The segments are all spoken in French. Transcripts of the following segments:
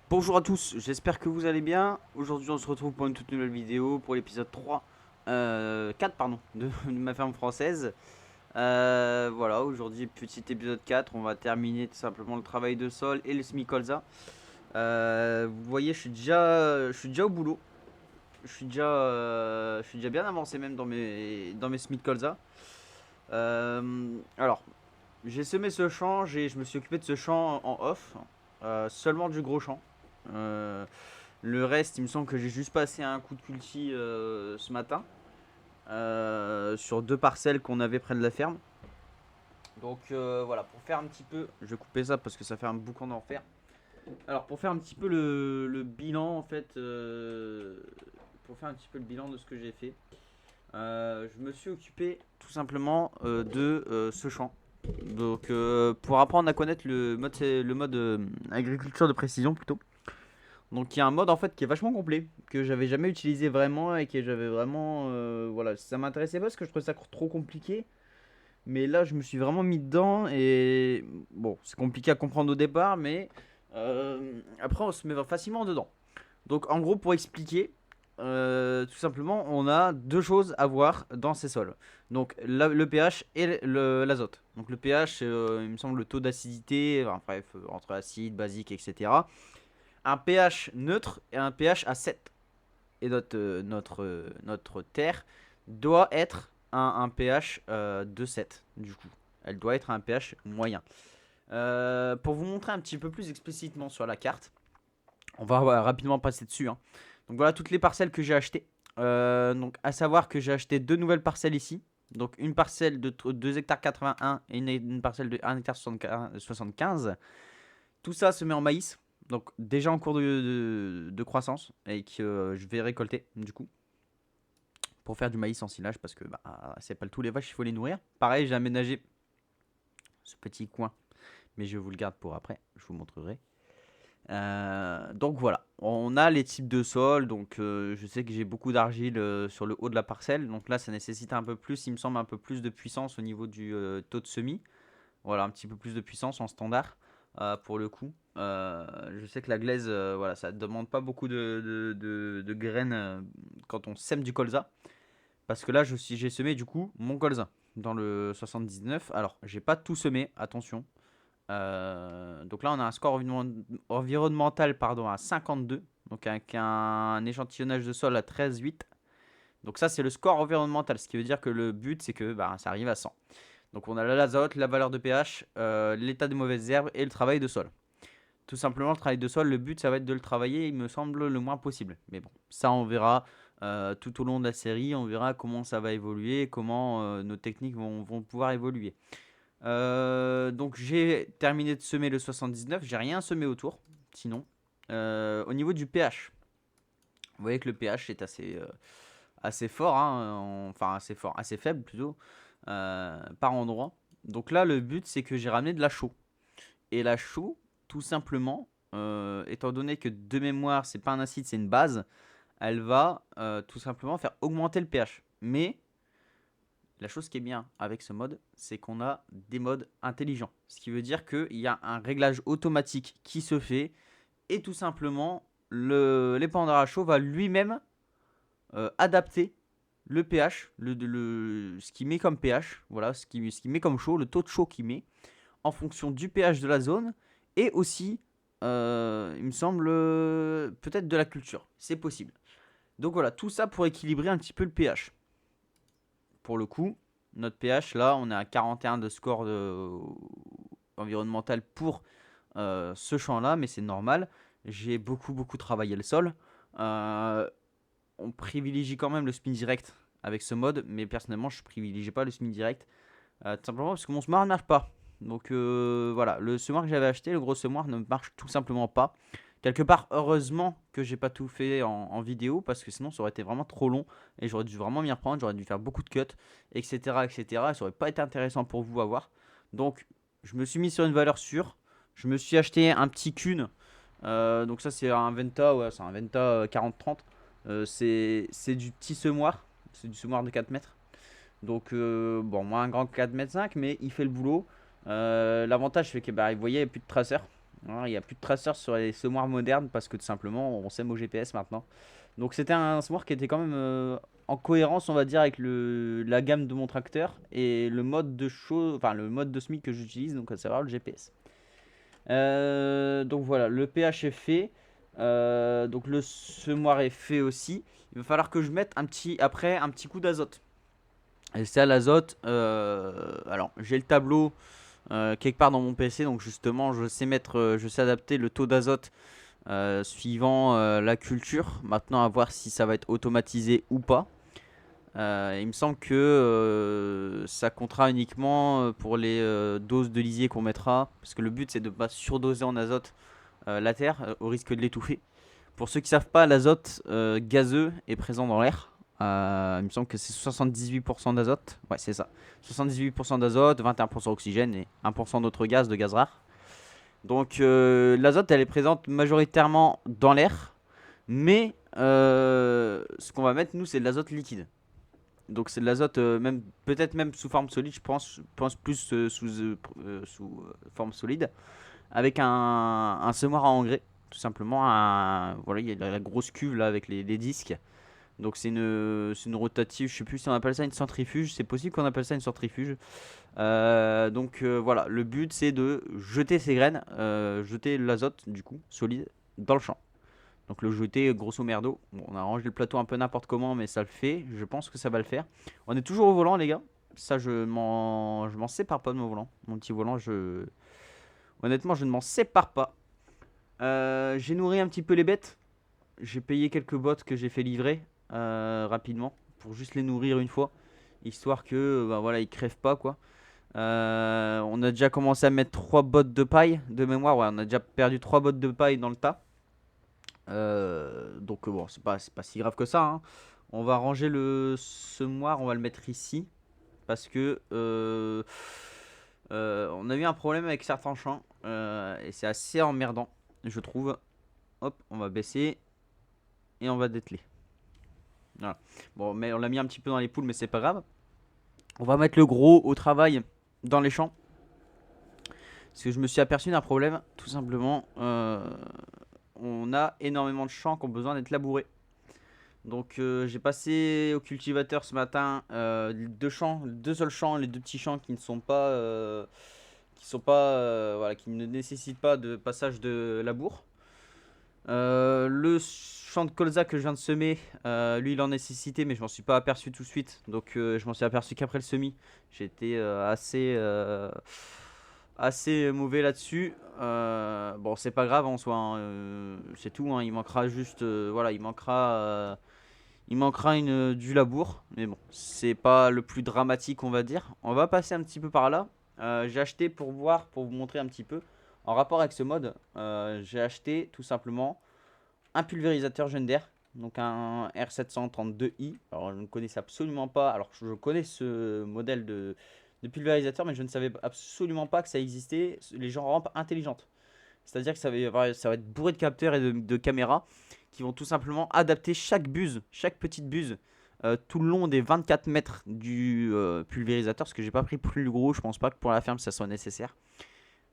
Bonjour à tous, j'espère que vous allez bien. Aujourd'hui on se retrouve pour une toute nouvelle vidéo pour l'épisode 3, 4 pardon, de ma ferme française. Voilà, aujourd'hui petit épisode 4, on va terminer tout simplement le travail de sol et le semi-colza. Vous voyez, je suis déjà au boulot. Je suis déjà bien avancé même dans mes semi-colza. Alors, j'ai semé ce champ, je me suis occupé de ce champ en off, seulement du gros champ. Euh, le reste, il me semble que j'ai juste passé un coup de culti ce matin sur deux parcelles qu'on avait près de la ferme. Donc voilà, pour faire un petit peu, je vais couper ça parce que ça fait un boucan d'en faire. Alors pour faire un petit peu le bilan en fait, pour faire un petit peu le bilan de ce que j'ai fait, je me suis occupé tout simplement de ce champ. Donc pour apprendre à connaître le mode agriculture de précision plutôt. Donc il y a un mode en fait qui est vachement complet, que j'avais jamais utilisé vraiment et que j'avais vraiment... voilà, ça m'intéressait pas parce que je trouvais ça trop compliqué. Mais là je me suis vraiment mis dedans et... Bon, c'est compliqué à comprendre au départ, mais après on se met facilement dedans. Donc en gros pour expliquer, tout simplement on a deux choses à voir dans ces sols. Donc le pH et l'azote. Donc le pH, il me semble le taux d'acidité, enfin, bref, entre acide, basique, etc. Un pH neutre et un pH à 7. Et notre terre doit être un pH de 7, du coup. Elle doit être un pH moyen. Pour vous montrer un petit peu plus explicitement sur la carte, on va rapidement passer dessus, hein. Donc voilà toutes les parcelles que j'ai achetées. Donc à savoir que j'ai acheté deux nouvelles parcelles ici. Donc une parcelle de 2 hectares 81 et une parcelle de 1 hectare 75. Tout ça se met en maïs, donc déjà en cours de croissance et que je vais récolter du coup pour faire du maïs en silage parce que bah, c'est pas le tout les vaches, il faut les nourrir. Pareil, j'ai aménagé ce petit coin, mais je vous le garde pour après, je vous montrerai. Donc voilà, on a les types de sol, donc je sais que j'ai beaucoup d'argile sur le haut de la parcelle, donc là ça nécessite un peu plus, il me semble un peu plus de puissance au niveau du taux de semis. Voilà, un petit peu plus de puissance en standard pour le coup. Je sais que la glaise, voilà, ça ne demande pas beaucoup de graines quand on sème du colza. Parce que là, j'ai semé du coup mon colza dans le 79. Alors, j'ai pas tout semé, attention. Donc là, on a un score environnemental pardon, à 52. Donc avec un échantillonnage de sol à 13,8. Donc ça, c'est le score environnemental. Ce qui veut dire que le but, c'est que bah, ça arrive à 100. Donc on a l'azote, la valeur de pH, l'état des mauvaises herbes et le travail de sol. Tout simplement, le travail de sol, le but, ça va être de le travailler, il me semble, le moins possible. Mais bon, ça, on verra tout au long de la série, on verra comment ça va évoluer, comment nos techniques vont pouvoir évoluer. Donc j'ai terminé de semer le 79, j'ai rien semé autour, sinon. Au niveau du pH, vous voyez que le pH est assez fort, hein, enfin assez fort, assez faible plutôt, par endroit. Donc là, le but, c'est que j'ai ramené de la chaux. Et la chaux, tout simplement, étant donné que de mémoire, c'est pas un acide, c'est une base, elle va tout simplement faire augmenter le pH. Mais la chose qui est bien avec ce mode, c'est qu'on a des modes intelligents. Ce qui veut dire qu'il y a un réglage automatique qui se fait et tout simplement, l'épandeur à chaud va lui-même adapter le pH, ce qu'il met comme pH, voilà, ce qu'il met comme chaud, le taux de chaud qu'il met, en fonction du pH de la zone et aussi, il me semble, peut-être de la culture. C'est possible. Donc voilà, tout ça pour équilibrer un petit peu le pH. Pour le coup, notre pH, là, on est à 41 de score environnemental pour ce champ-là, mais c'est normal. J'ai beaucoup travaillé le sol. On privilégie quand même le spin direct avec ce mode, mais personnellement, je ne privilégie pas le spin direct. Tout simplement parce que mon semoir ne marche pas. Donc voilà, le semoir que j'avais acheté, le gros semoir, ne marche tout simplement pas. Quelque part, heureusement que j'ai pas tout fait en vidéo parce que sinon ça aurait été vraiment trop long et j'aurais dû vraiment m'y reprendre, j'aurais dû faire beaucoup de cuts, etc. etc. Et ça aurait pas été intéressant pour vous à voir. Donc je me suis mis sur une valeur sûre. Je me suis acheté un petit Kuhn. Donc ça c'est un Venta, ouais, c'est un Venta 40-30. C'est du petit semoir, c'est du semoir de 4 mètres. Donc, bon, moi, un grand 4,5 m, mais il fait le boulot. L'avantage, c'est que, bah, vous voyez, il n'y a plus de traceur. Alors, il n'y a plus de traceurs sur les semoirs modernes parce que tout simplement on sème au GPS maintenant. Donc c'était un semoir qui était quand même en cohérence, on va dire, avec la gamme de mon tracteur et le mode de chaud, enfin le mode de semis que j'utilise, donc à savoir le GPS. Donc voilà, le pH est fait. Donc le semoir est fait aussi. Il va falloir que je mette après un petit coup d'azote. Et c'est à l'azote. Alors j'ai le tableau quelque part dans mon PC, donc justement je sais adapter le taux d'azote suivant la culture. Maintenant à voir si ça va être automatisé ou pas. Il me semble que ça comptera uniquement pour les doses de lisier qu'on mettra, parce que le but c'est de ne pas surdoser en azote la terre au risque de l'étouffer. Pour ceux qui savent pas, l'azote gazeux est présent dans l'air. Il me semble que c'est 78% d'azote. Ouais, c'est ça. 78% d'azote, 21% d'oxygène et 1% d'autres gaz, de gaz rares. Donc l'azote, elle est présente majoritairement dans l'air. Mais ce qu'on va mettre, nous, c'est de l'azote liquide. Donc c'est de l'azote, même peut-être même sous forme solide, je pense plus sous forme solide, avec un semoir à engrais, tout simplement. Voilà, il y a la grosse cuve là avec les disques. Donc c'est une rotative, je sais plus si on appelle ça une centrifuge, c'est possible qu'on appelle ça une centrifuge. Donc voilà, le but c'est de jeter ces graines, jeter l'azote du coup solide dans le champ. Donc le jeter grosso merdo. Bon, on a rangé le plateau un peu n'importe comment, mais ça le fait. Je pense que ça va le faire. On est toujours au volant, les gars. Ça, je m'en sépare pas de mon volant. Mon petit volant, honnêtement, je ne m'en sépare pas. J'ai nourri un petit peu les bêtes. J'ai payé quelques bottes que j'ai fait livrer rapidement pour juste les nourrir une fois, histoire que bah, voilà, ils crèvent pas quoi. On a déjà commencé à mettre 3 bottes de paille de mémoire. Ouais, on a déjà perdu 3 bottes de paille dans le tas. Donc bon, c'est pas si grave que ça, hein. On va ranger le semoir, on va le mettre ici parce que on a eu un problème avec certains champs et c'est assez emmerdant, je trouve. Hop, on va baisser et on va dételer. Voilà. Bon, mais on l'a mis un petit peu dans les poules, mais c'est pas grave. On va mettre le gros au travail dans les champs parce que je me suis aperçu d'un problème, tout simplement. On a énormément de champs qui ont besoin d'être labourés. Donc j'ai passé au cultivateur ce matin deux seuls champs, les deux petits champs qui voilà, qui ne nécessitent pas de passage de labour. Le champ de colza que je viens de semer, lui il en nécessitait, mais je m'en suis pas aperçu tout de suite. Donc je m'en suis aperçu qu'après le semis. J'ai été assez mauvais là-dessus. Bon, c'est pas grave en soi, hein, c'est tout, hein. Il manquera juste, voilà, il manquera du labour, mais bon, c'est pas le plus dramatique, on va dire. On va passer un petit peu par là. J'ai acheté pour voir, pour vous montrer un petit peu, en rapport avec ce mode, j'ai acheté tout simplement un pulvérisateur Gender, donc un R732i. Alors, je ne connaissais absolument pas. Alors, je connais ce modèle de pulvérisateur, mais je ne savais absolument pas que ça existait. Les gens rampes intelligentes. C'est-à-dire que ça va être bourré de capteurs et de caméras qui vont tout simplement adapter chaque buse, chaque petite buse, tout le long des 24 mètres du pulvérisateur. Parce que j'ai pas pris plus gros, je pense pas que pour la ferme ça soit nécessaire.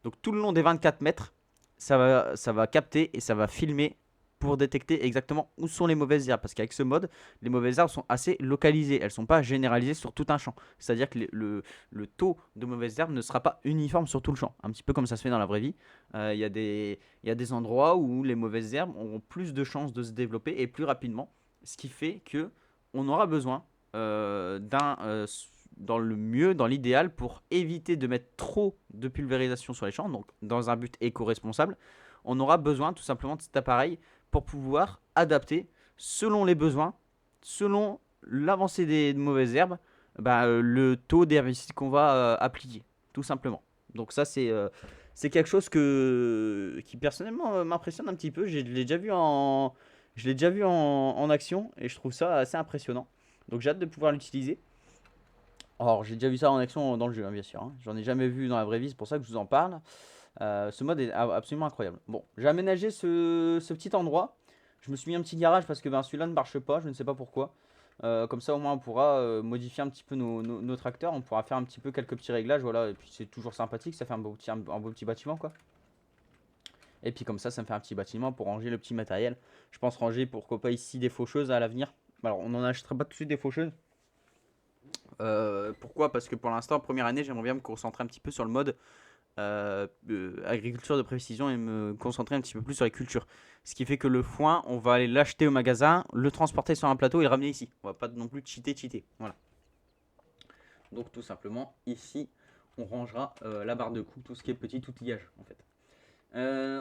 Donc tout le long des 24 mètres, ça va capter et ça va filmer pour détecter exactement où sont les mauvaises herbes. Parce qu'avec ce mode, les mauvaises herbes sont assez localisées. Elles ne sont pas généralisées sur tout un champ. C'est-à-dire que le taux de mauvaises herbes ne sera pas uniforme sur tout le champ. Un petit peu comme ça se fait dans la vraie vie. Il y a des endroits où les mauvaises herbes auront plus de chances de se développer et plus rapidement. Ce qui fait que on aura besoin dans le mieux, dans l'idéal, pour éviter de mettre trop de pulvérisation sur les champs, donc dans un but éco-responsable, on aura besoin tout simplement de cet appareil pour pouvoir adapter selon les besoins, selon l'avancée des mauvaises herbes, le taux d'herbicide qu'on va appliquer, tout simplement. Donc ça, c'est quelque chose qui personnellement m'impressionne un petit peu. Je l'ai déjà vu en action et je trouve ça assez impressionnant. Donc j'ai hâte de pouvoir l'utiliser. Alors j'ai déjà vu ça en action dans le jeu, hein, bien sûr, hein. J'en ai jamais vu dans la vraie vie, c'est pour ça que je vous en parle. Ce mode est absolument incroyable. Bon, j'ai aménagé ce petit endroit. Je me suis mis un petit garage parce que celui-là ne marche pas, je ne sais pas pourquoi. Comme ça au moins on pourra modifier un petit peu nos tracteurs, on pourra faire un petit peu quelques petits réglages, voilà, et puis c'est toujours sympathique, ça fait un beau petit bâtiment quoi. Et puis comme ça me fait un petit bâtiment pour ranger le petit matériel. Je pense ranger pourquoi pas ici des faucheuses à l'avenir. Alors on n'en achètera pas tout de suite des faucheuses. Pourquoi? Parce que pour l'instant, première année, j'aimerais bien me concentrer un petit peu sur le mode agriculture de précision et me concentrer un petit peu plus sur les cultures. Ce qui fait que le foin, on va aller l'acheter au magasin, le transporter sur un plateau et le ramener ici. On va pas non plus cheater. Voilà. Donc tout simplement, ici, on rangera la barre de coups, tout ce qui est petit outillage en fait.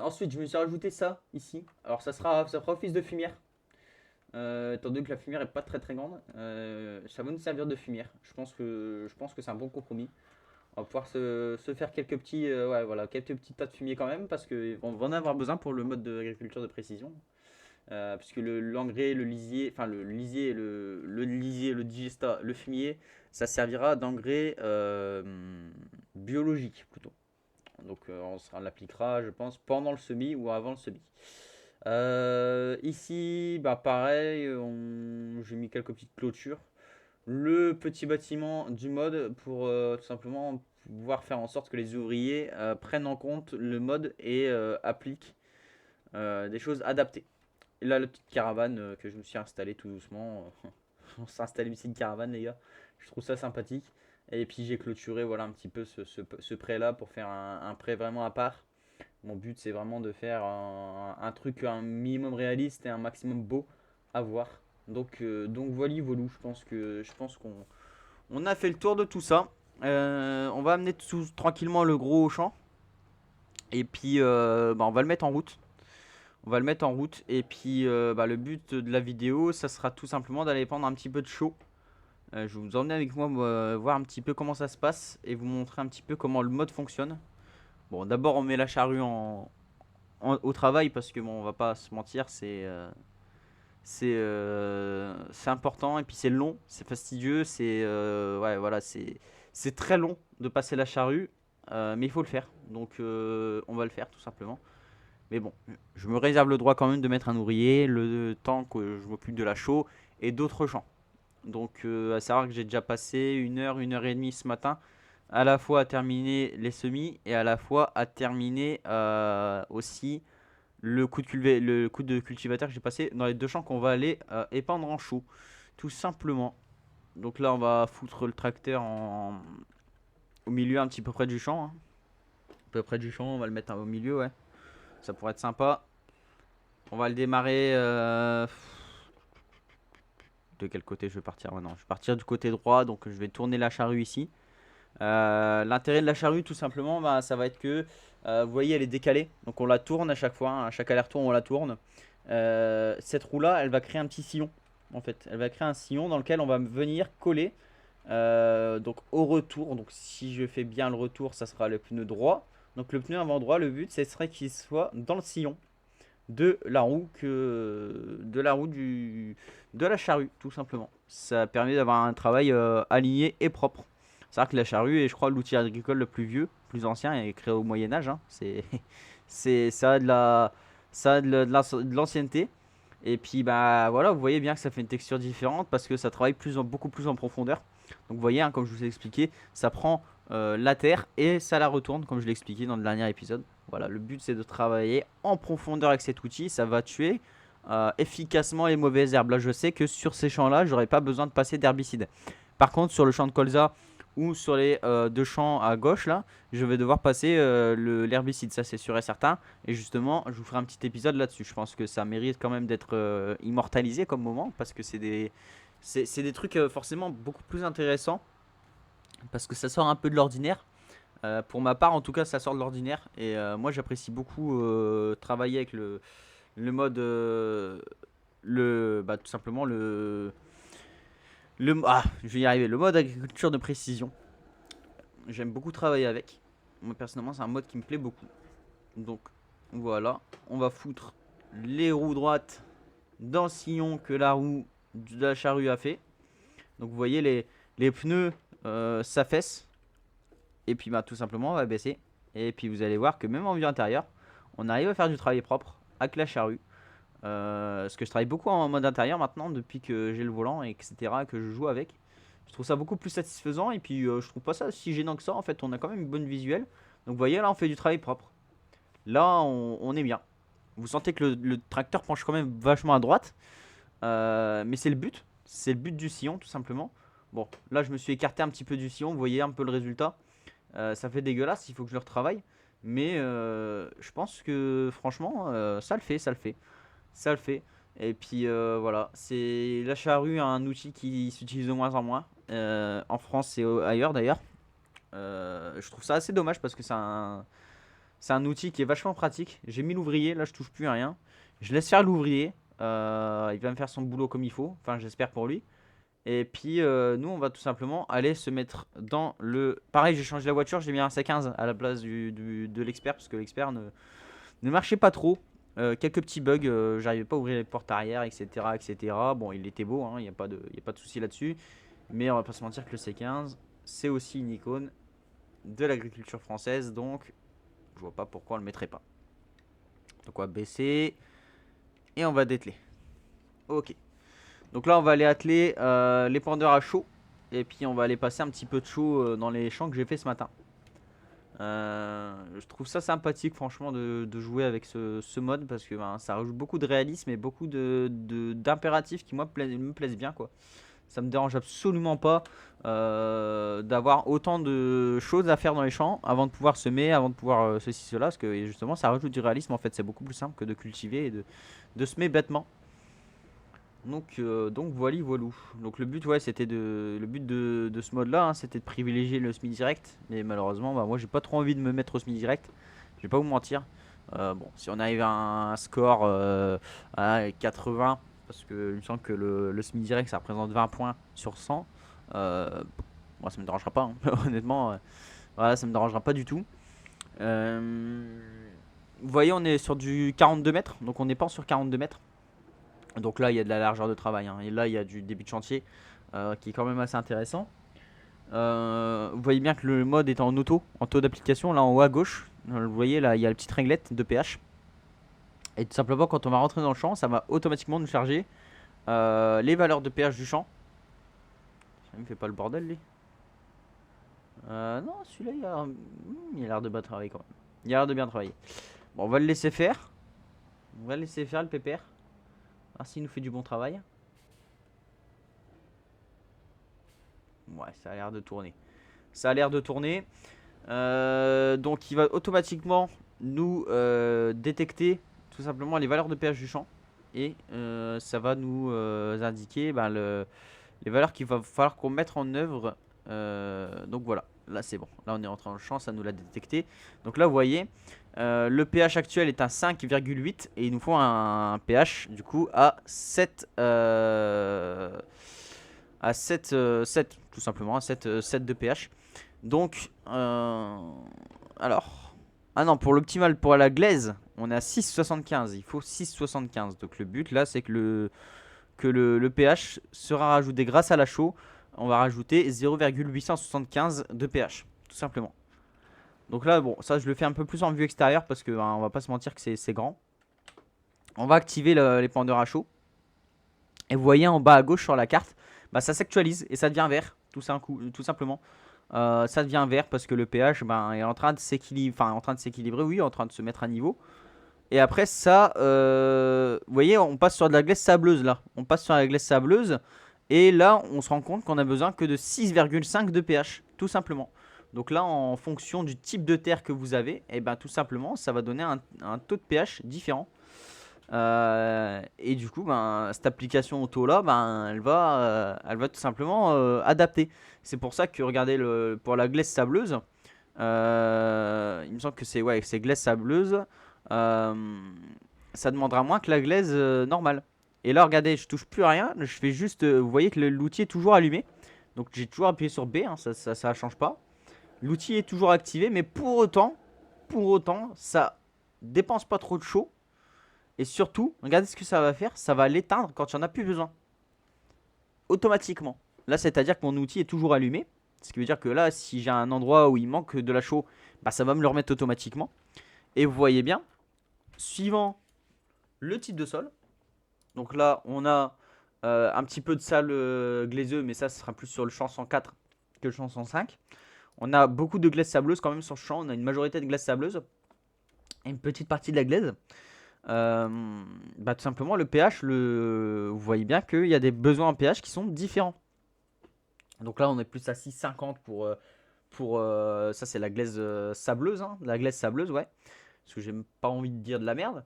Ensuite, je me suis rajouté ça ici. Alors ça fera office de fumière. Étant donné que la fumière est pas très grande, ça va nous servir de fumière. Je pense que c'est un bon compromis. On va pouvoir se faire quelques petits, quelques petits tas de fumier quand même, parce qu'on va en avoir besoin pour le mode d'agriculture de précision. Puisque l'engrais, le lisier, enfin le lisier, le lisier, le digesta, le fumier, ça servira d'engrais biologique plutôt. Donc on l'appliquera, je pense, pendant le semis ou avant le semis. Ici, bah pareil, j'ai mis quelques petites clôtures. Le petit bâtiment du mode pour tout simplement pouvoir faire en sorte que les ouvriers prennent en compte le mode et appliquent des choses adaptées. Et là, la petite caravane que je me suis installée tout doucement. On s'est installé une petite caravane, les gars. Je trouve ça sympathique. Et puis j'ai clôturé voilà, un petit peu ce prêt-là pour faire un prêt vraiment à part. Mon but, c'est vraiment de faire un truc un minimum réaliste et un maximum beau à voir. Donc voilà, je pense qu'on a fait le tour de tout ça. On va amener tranquillement le gros au champ. Et puis, on va le mettre en route. Et puis, le but de la vidéo, ça sera tout simplement d'aller prendre un petit peu de chaud. Je vais vous emmener avec moi voir un petit peu comment ça se passe et vous montrer un petit peu comment le mode fonctionne. Bon, d'abord, on met la charrue au travail parce que, bon, on va pas se mentir, c'est important et puis c'est long, c'est fastidieux, c'est très long de passer la charrue, mais il faut le faire. Donc, on va le faire tout simplement. Mais bon, je me réserve le droit quand même de mettre un ouvrier le temps que je m'occupe de la chaux et d'autres champs. Donc, à savoir que j'ai déjà passé 1 heure, 1 heure et demie ce matin, à la fois à terminer les semis et à la fois à terminer aussi le coup de cultivateur que j'ai passé dans les 2 champs qu'on va aller épandre en chaux, tout simplement. Donc là, on va foutre le tracteur au milieu, un petit peu près du champ. Hein. À peu près du champ, on va le mettre au milieu, ouais. Ça pourrait être sympa. On va le démarrer. De quel côté je vais partir maintenant? Je vais partir du côté droit, donc je vais tourner la charrue ici. L'intérêt de la charrue, tout simplement, bah, ça va être que, vous voyez, elle est décalée. Donc on la tourne à chaque fois, hein, à chaque aller-retour, on la tourne. Cette roue-là, elle va créer un petit sillon. En fait, elle va créer un sillon dans lequel on va venir coller. Donc au retour, donc si je fais bien le retour, ça sera le pneu droit. Donc le pneu avant droit, le but, ce serait qu'il soit dans le sillon de la roue de la charrue, tout simplement. Ça permet d'avoir un travail aligné et propre. C'est vrai que la charrue est, je crois, l'outil agricole le plus vieux, plus ancien, et créé au Moyen Âge. Hein. Ça a de l'ancienneté. Et puis bah voilà, vous voyez bien que ça fait une texture différente parce que ça travaille beaucoup plus en profondeur. Donc vous voyez, hein, comme je vous ai expliqué, ça prend la terre et ça la retourne, comme je l'ai expliqué dans le dernier épisode. Voilà, le but c'est de travailler en profondeur avec cet outil. Ça va tuer efficacement les mauvaises herbes. Là, je sais que sur ces champs-là, j'aurais pas besoin de passer d'herbicide. Par contre, sur le champ de colza ou sur les 2 champs à gauche, là, je vais devoir passer l'herbicide. Ça, c'est sûr et certain. Et justement, je vous ferai un petit épisode là-dessus. Je pense que ça mérite quand même d'être immortalisé comme moment parce que c'est des trucs forcément beaucoup plus intéressants parce que ça sort un peu de l'ordinaire. Pour ma part, en tout cas, ça sort de l'ordinaire. Et moi, j'apprécie beaucoup travailler avec le mode. Tout simplement, je vais y arriver. Le mode agriculture de précision. J'aime beaucoup travailler avec. Moi, personnellement, c'est un mode qui me plaît beaucoup. Donc, voilà. On va foutre les roues droites dans le sillon que la roue de la charrue a fait. Donc, vous voyez, les pneus s'affaissent. Et puis bah, tout simplement on va baisser. Et puis vous allez voir que même en vue intérieure, on arrive à faire du travail propre avec la charrue. Parce que je travaille beaucoup en mode intérieur maintenant depuis que j'ai le volant, etc. Que je joue avec. Je trouve ça beaucoup plus satisfaisant. Et puis je trouve pas ça si gênant que ça. En fait, on a quand même une bonne visuelle. Donc vous voyez là, on fait du travail propre. Là, on est bien. Vous sentez que le tracteur penche quand même vachement à droite. Mais c'est le but. C'est le but du sillon, tout simplement. Bon, là, je me suis écarté un petit peu du sillon. Vous voyez un peu le résultat. Ça fait dégueulasse. Il faut que je le retravaille. Mais je pense que, franchement, ça le fait. Ça le fait. Ça le fait. Et puis, voilà. C'est la charrue, un outil qui s'utilise de moins en moins. En France et ailleurs, d'ailleurs. Je trouve ça assez dommage parce que c'est un outil qui est vachement pratique. J'ai mis l'ouvrier, là je touche plus à rien. Je laisse faire l'ouvrier. Il va me faire son boulot comme il faut. Enfin, j'espère pour lui. Et puis, nous, on va tout simplement aller se mettre dans le. Pareil, j'ai changé la voiture, j'ai mis un C15 à la place de l'expert parce que l'expert ne marchait pas trop. Quelques petits bugs, j'arrivais pas à ouvrir les portes arrière, etc. etc. Bon, il était beau, il n'y a pas de souci là-dessus. Mais on va pas se mentir que le C15, c'est aussi une icône de l'agriculture française. Donc, je vois pas pourquoi on le mettrait pas. Donc, on va baisser et on va dételer. Ok. Donc là, on va aller atteler l'épandeur à chaud. Et puis, on va aller passer un petit peu de chaud dans les champs que j'ai fait ce matin. Je trouve ça sympathique, franchement, de jouer avec ce mode. Parce que ça rajoute beaucoup de réalisme et beaucoup d'impératifs qui, moi, me plaisent bien, quoi. Ça me dérange absolument pas d'avoir autant de choses à faire dans les champs avant de pouvoir semer, avant de pouvoir ceci, cela. Parce que justement, ça rajoute du réalisme. En fait, c'est beaucoup plus simple que de cultiver et de semer bêtement. Donc voilà, voilou. Donc le but, ouais, le but de ce mode-là, c'était de privilégier le SMI direct. Mais malheureusement, moi, j'ai pas trop envie de me mettre au SMI direct. Je vais pas vous mentir. Bon, si on arrive à un score à 80, parce que il me semble que le SMI direct, ça représente 20 points sur 100. Moi, ça me dérangera pas, hein. Honnêtement, voilà, ça me dérangera pas du tout. Vous voyez, on est sur du 42 mètres, donc on n'est pas sur 42 mètres. Donc là, il y a de la largeur de travail, et là, il y a du début de chantier qui est quand même assez intéressant. Vous voyez bien que le mode est en auto, en taux d'application. Là, en haut à gauche, vous voyez, là, il y a la petite réglette de pH. Et tout simplement, quand on va rentrer dans le champ, ça va automatiquement nous charger les valeurs de pH du champ. Ça me fait pas le bordel, lui. Non, celui-là, il a l'air de bien travailler quand même. Il a l'air de bien travailler. Bon, on va le laisser faire. On va le laisser faire, le pépère. Ah, s'il nous fait du bon travail. Ouais, ça a l'air de tourner. Ça a l'air de tourner. Donc il va automatiquement nous détecter tout simplement les valeurs de pH du champ. Et ça va nous indiquer les valeurs qu'il va falloir qu'on mette en œuvre. Donc voilà, là c'est bon. Là on est rentré dans le champ, ça nous l'a détecté. Donc là vous voyez, le pH actuel est à 5,8 et il nous faut un pH du coup à 7. À 7, 7 tout simplement, à 7, 7 de pH. Donc, alors, ah non, pour l'optimal, pour la glaise, on est à 6,75. Il faut 6,75. Donc le but là, c'est que le pH sera rajouté grâce à la chaux. On va rajouter 0,875 de pH, tout simplement. Donc là, bon, ça je le fais un peu plus en vue extérieure parce que on va pas se mentir que c'est grand. On va activer l'épandeur à chaud. Et vous voyez en bas à gauche sur la carte, ça s'actualise et ça devient vert, tout simplement. Ça devient vert parce que le pH est en train de s'équilibrer, oui, en train de se mettre à niveau. Et après ça, vous voyez, on passe sur de la glaise sableuse là. On passe sur la glaise sableuse et là, on se rend compte qu'on a besoin que de 6,5 de pH, tout simplement. Donc là, en fonction du type de terre que vous avez, et tout simplement, ça va donner un taux de pH différent. Et du coup, cette application auto là, elle va tout simplement adapter. C'est pour ça que regardez pour la glaise sableuse, il me semble que c'est glaise sableuse. Ça demandera moins que la glaise normale. Et là, regardez, je touche plus à rien. Je fais juste, vous voyez que l'outil est toujours allumé. Donc j'ai toujours appuyé sur B, ça change pas. L'outil est toujours activé, mais pour autant, ça dépense pas trop de chaud. Et surtout, regardez ce que ça va faire. Ça va l'éteindre quand il n'y en a plus besoin. Automatiquement. Là, c'est-à-dire que mon outil est toujours allumé. Ce qui veut dire que là, si j'ai un endroit où il manque de la chaux, ça va me le remettre automatiquement. Et vous voyez bien, suivant le type de sol. Donc là, on a un petit peu de sable glaiseux, mais ça, ce sera plus sur le champ 104 que le champ 105. On a beaucoup de glaise sableuse quand même sur le champ. On a une majorité de glaise sableuse. une petite partie de la glaise. Tout simplement, le pH, vous voyez bien qu'il y a des besoins en pH qui sont différents. Donc là, on est plus à 6,50 ça, c'est la glaise sableuse, hein, la glaise sableuse, ouais. Parce que j'ai pas envie de dire de la merde.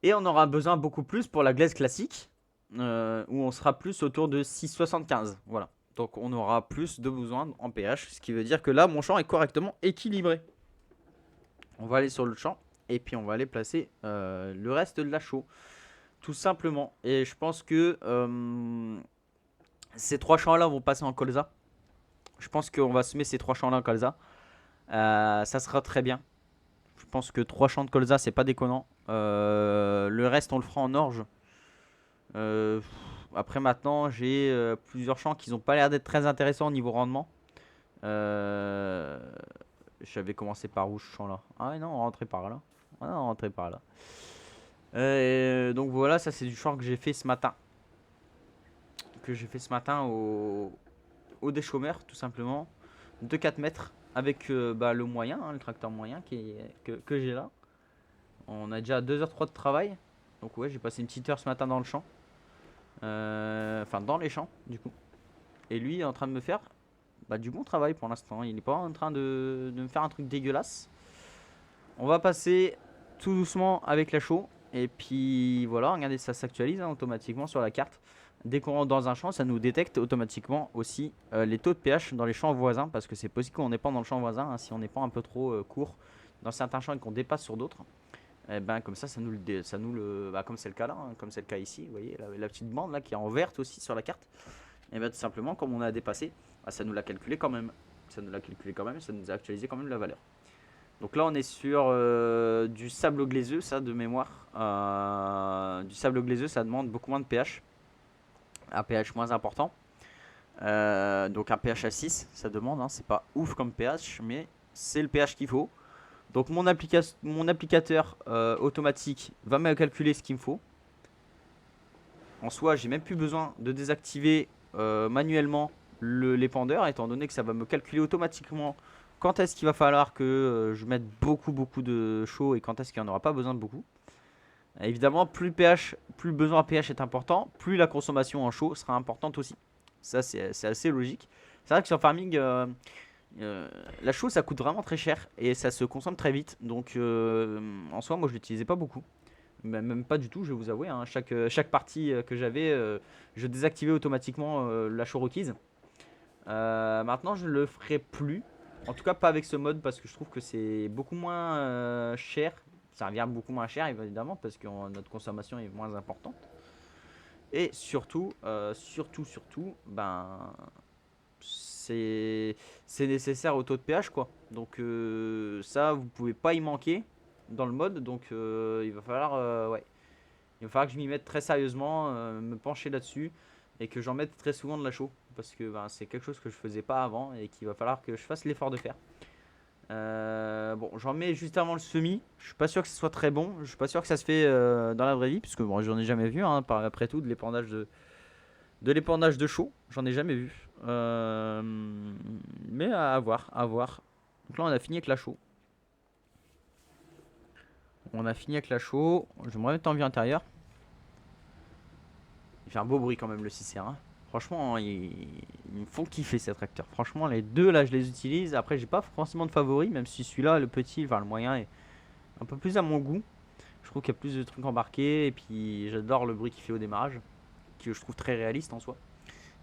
Et on aura besoin beaucoup plus pour la glace classique, où on sera plus autour de 6,75. Voilà. Donc on aura plus de besoin en pH, ce qui veut dire que là, mon champ est correctement équilibré. On va aller sur le champ, et puis on va aller placer le reste de la chaux, tout simplement. Et je pense que ces 3 champs-là vont passer en colza. Je pense qu'on va semer ces 3 champs-là en colza. Ça sera très bien. Je pense que 3 champs de colza, c'est pas déconnant. Le reste, on le fera en orge. Après, maintenant, j'ai plusieurs champs qui n'ont pas l'air d'être très intéressants au niveau rendement. J'avais commencé par où ce champ-là? Ah ouais, non, on rentrait par là. Ah non, on rentrait par là. Donc voilà, ça c'est du champ que j'ai fait ce matin. Au déchômeur, tout simplement. De 4 mètres. Avec le moyen, hein, le tracteur moyen que j'ai là. On a déjà 2h03 de travail. Donc ouais, j'ai passé une petite heure ce matin dans le champ. Enfin, dans les champs, du coup. Et lui est en train de me faire du bon travail pour l'instant. Il n'est pas en train de me faire un truc dégueulasse. On va passer tout doucement avec la chaux. Et puis voilà, regardez, ça s'actualise automatiquement sur la carte. Dès qu'on rentre dans un champ, ça nous détecte automatiquement aussi les taux de pH dans les champs voisins. Parce que c'est possible qu'on n'épande dans le champ voisin, hein, si on n'est pas un peu trop court dans certains champs et qu'on dépasse sur d'autres. Et comme ça nous le comme c'est le cas là, hein, comme c'est le cas ici, vous voyez la petite bande là qui est en verte aussi sur la carte. Et tout simplement, comme on a dépassé, ça nous l'a calculé quand même. Ça nous a actualisé quand même la valeur. Donc là on est sur du sable glaiseux, ça de mémoire. Du sable glaiseux, ça demande beaucoup moins de pH. Un pH moins important. Donc un pH à 6, ça demande, hein, c'est pas ouf comme pH, mais c'est le pH qu'il faut. Donc mon applicateur automatique va me calculer ce qu'il me faut. En soi, j'ai même plus besoin de désactiver manuellement l'épandeur, étant donné que ça va me calculer automatiquement quand est-ce qu'il va falloir que je mette beaucoup de chaux et quand est-ce qu'il n'y en aura pas besoin de beaucoup. Évidemment, plus le besoin en pH est important, plus la consommation en chaux sera importante aussi. Ça, c'est assez logique. C'est vrai que sur farming, la chaux ça coûte vraiment très cher et ça se consomme très vite. Donc en soi, moi je l'utilisais pas beaucoup. Même pas du tout, je vais vous avouer, hein. Chaque partie que j'avais, je désactivais automatiquement la chaux requise. Maintenant, je le ferai plus. En tout cas, pas avec ce mode parce que je trouve que c'est beaucoup moins cher. Ça revient beaucoup moins cher, évidemment, parce que notre consommation est moins importante. Et surtout, c'est nécessaire au taux de pH, quoi. Donc ça, vous pouvez pas y manquer dans le mode. Donc il va falloir, que je m'y mette très sérieusement, me pencher là-dessus et que j'en mette très souvent de la chaux parce que c'est quelque chose que je faisais pas avant et qu'il va falloir que je fasse l'effort de faire. Bon, j'en mets juste avant le semis. Je suis pas sûr que ce soit très bon. Je suis pas sûr que ça se fait dans la vraie vie, puisque bon, j'en ai jamais vu, hein, après tout, de l'épandage de chaux. J'en ai jamais vu. Mais à voir, à voir. Donc là, on a fini avec la chaux. Je vais me remettre en vue intérieure. Il fait un beau bruit quand même le 6R, hein. Franchement, ils me font kiffer ces tracteurs. Franchement, les deux là, je les utilise. Après, j'ai pas forcément de favoris, même si celui-là, le petit, le moyen, est un peu plus à mon goût. Je trouve qu'il y a plus de trucs embarqués. Et puis, j'adore le bruit qu'il fait au démarrage, que je trouve très réaliste en soi.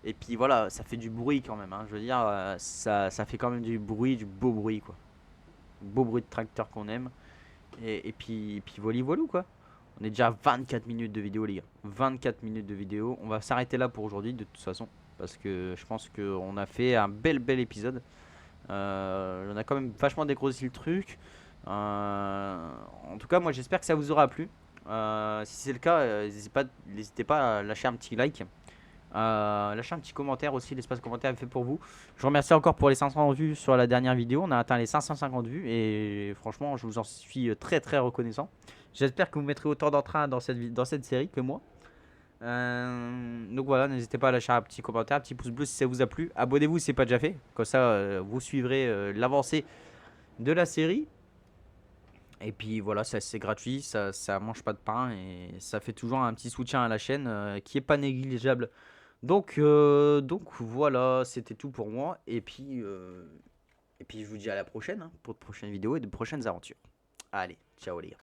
Et puis voilà, ça fait du bruit quand même, hein. Je veux dire, ça fait quand même du bruit, du beau bruit, quoi. Beau bruit de tracteur qu'on aime. Et puis voilà, quoi. On est déjà à 24 minutes de vidéo, les gars. 24 minutes de vidéo. On va s'arrêter là pour aujourd'hui, de toute façon. Parce que je pense qu'on a fait un bel épisode. On a quand même vachement dégrossi le truc. En tout cas, moi, j'espère que ça vous aura plu. Si c'est le cas, n'hésitez pas à lâcher un petit like. Lâchez un petit commentaire aussi, l'espace commentaire est fait pour vous. Je vous remercie encore pour les 500 vues sur la dernière vidéo. On a atteint les 550 vues et franchement, je vous en suis très reconnaissant. J'espère que vous mettrez autant d'entrain dans cette série que moi. Donc voilà, n'hésitez pas à lâcher un petit commentaire, un petit pouce bleu si ça vous a plu. Abonnez-vous si ce n'est pas déjà fait. Comme ça, vous suivrez l'avancée de la série. Et puis voilà, c'est gratuit, ça mange pas de pain et ça fait toujours un petit soutien à la chaîne qui est pas négligeable. Donc voilà, c'était tout pour moi. Et puis je vous dis à la prochaine hein, pour de prochaines vidéos et de prochaines aventures. Allez, ciao les gars.